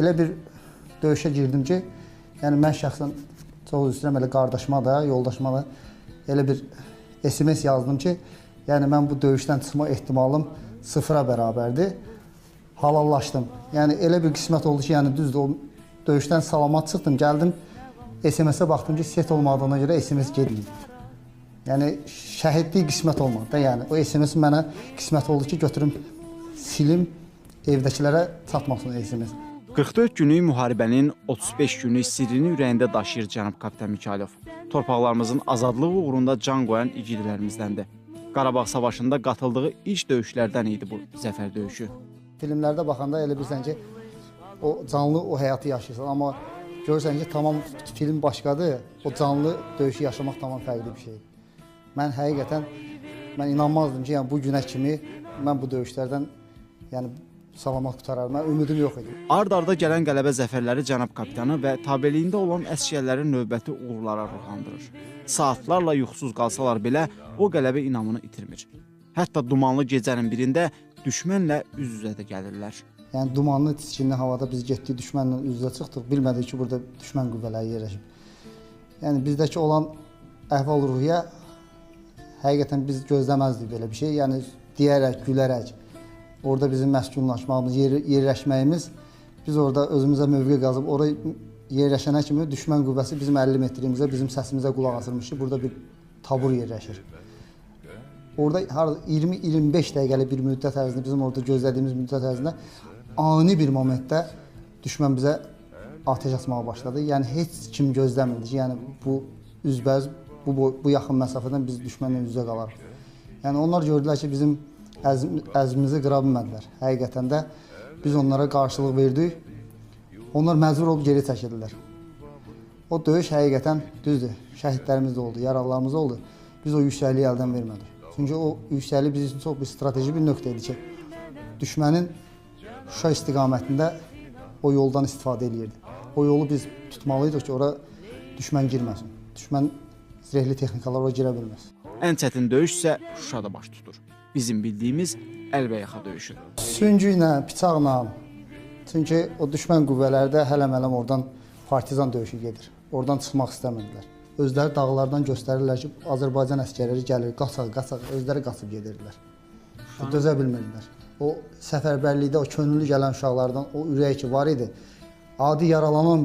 elə bir döyüşə girdim ki, yəni mən şəxsən çox üzrəm elə qardaşıma da, yoldaşıma da elə bir SMS yazdım ki, yəni mən bu döyüşdən çıxma ehtimalım sıfıra bərabərdir. Halallaşdım. Yəni elə bir qismət oldu ki, yəni düzdür, o döyüşdən salamat çıxdım, gəldim SMS-ə baxdım ki, set olmadığına görə SMS gedməyib. Yəni şəhidlik qismət olmadı da, yəni o SMS mənə qismət oldu ki, götürüm silim, evdəkilərə çatmasın SMS. 44 günlük müharibənin 35 günlük sirrini ürəyində daşıyır cənab kapitan Mikayılov. Torpaqlarımızın azadlığı uğrunda can qoyan igidlərimizdəndir. Qarabağ savaşında qatıldığı ilk döyüşlərdən idi bu zəfər döyüşü. Filmlərdə baxanda elə bilirsən ki, o canlı o həyatı yaşayırsan, amma görürsən ki, tamam film başqadır, o canlı döyüşü yaşamaq tamam fərqli bir şeydir. Mən həqiqətən, mən inanmazdım ki, yəni bu günə kimi mən bu döyüşlərdən yəni salamat qutarar. Mən ümidim yox idi. Ard-arda gələn qələbə zəfərləri cənab kapitanı və tabeliyində olan əsgərlərin növbəti uğurlara ruhlandırır. Saatlarla yuxusuz qalsalar belə o qələbə inamını itirmir. Hətta dumanlı gecənin birində düşmənlə üz-üzə də gəlirlər. Yəni dumanlı, tiskinli havada biz getdik düşmənlə üz-üzə çıxdıq. Bilmədik ki, burada düşmən qüvvələri yerləşib. Yəni bizdəki olan əhval-ruhiyyə həqiqətən biz gözləməzdik belə bir şey. Yəni deyərək, gülərək, orada bizim məskunlaşmağımız, yerləşməyimiz, biz orada özümüzə mövqe qazıb, oraya yerləşənə kimi düşmən qüvvəsi bizim 50 metrimizə, bizim səsimizə qulaq asırmış ki, burada bir tabur yerləşir. Orada 20-25 dəqiqəlik bir müddət ərzində, bizim orada gözlədiyimiz müddət ərzində ani bir momentdə düşmən bizə ateş açmağa başladı. Yəni heç kim gözləmirdi ki, yəni bu üzbəüz, bu yaxın məsafədən biz düşmənlə üz-üzə qalarıq. Yəni onlar gördülər ki, bizim əzmimizi qıra bilmədilər. Həqiqətən də biz onlara qarşılıq verdik. Onlar məcbur olub geri çəkildilər. O döyüş həqiqətən düzdür. Şəhidlərimiz də oldu, yaralılarımız oldu. Biz o yüksəkliyi əldən vermədik. Çünki o yüksəklik bizim üçün çox bir strateji bir nöqtə idi ki, düşmənin Şuşa istiqamətində o yoldan istifadə edirdi. O yolu biz tutmalıydıq ki, ora düşmən girməsin. Düşmən zirehli texnikalar ora girə bilməz. Ən çətin döyüş isə Şuşada baş tutur. Bizim bildiyimiz əlbəyaxa döyüşü. Süngü ilə, bıçaqla, çünki o düşmən qüvvələri də hələm-hələm oradan partizan döyüşü gedir. Oradan çıxmaq istəmədilər. Özləri dağlardan göstərirlər ki, Azərbaycan əsgərləri gəlir, qaçaq, özləri qaçıb gedirdilər. Dözə bilmirdilər. O səfərbərlikdə o könüllü gələn uşaqlardan o ürək ki var idi. Adi yaralanan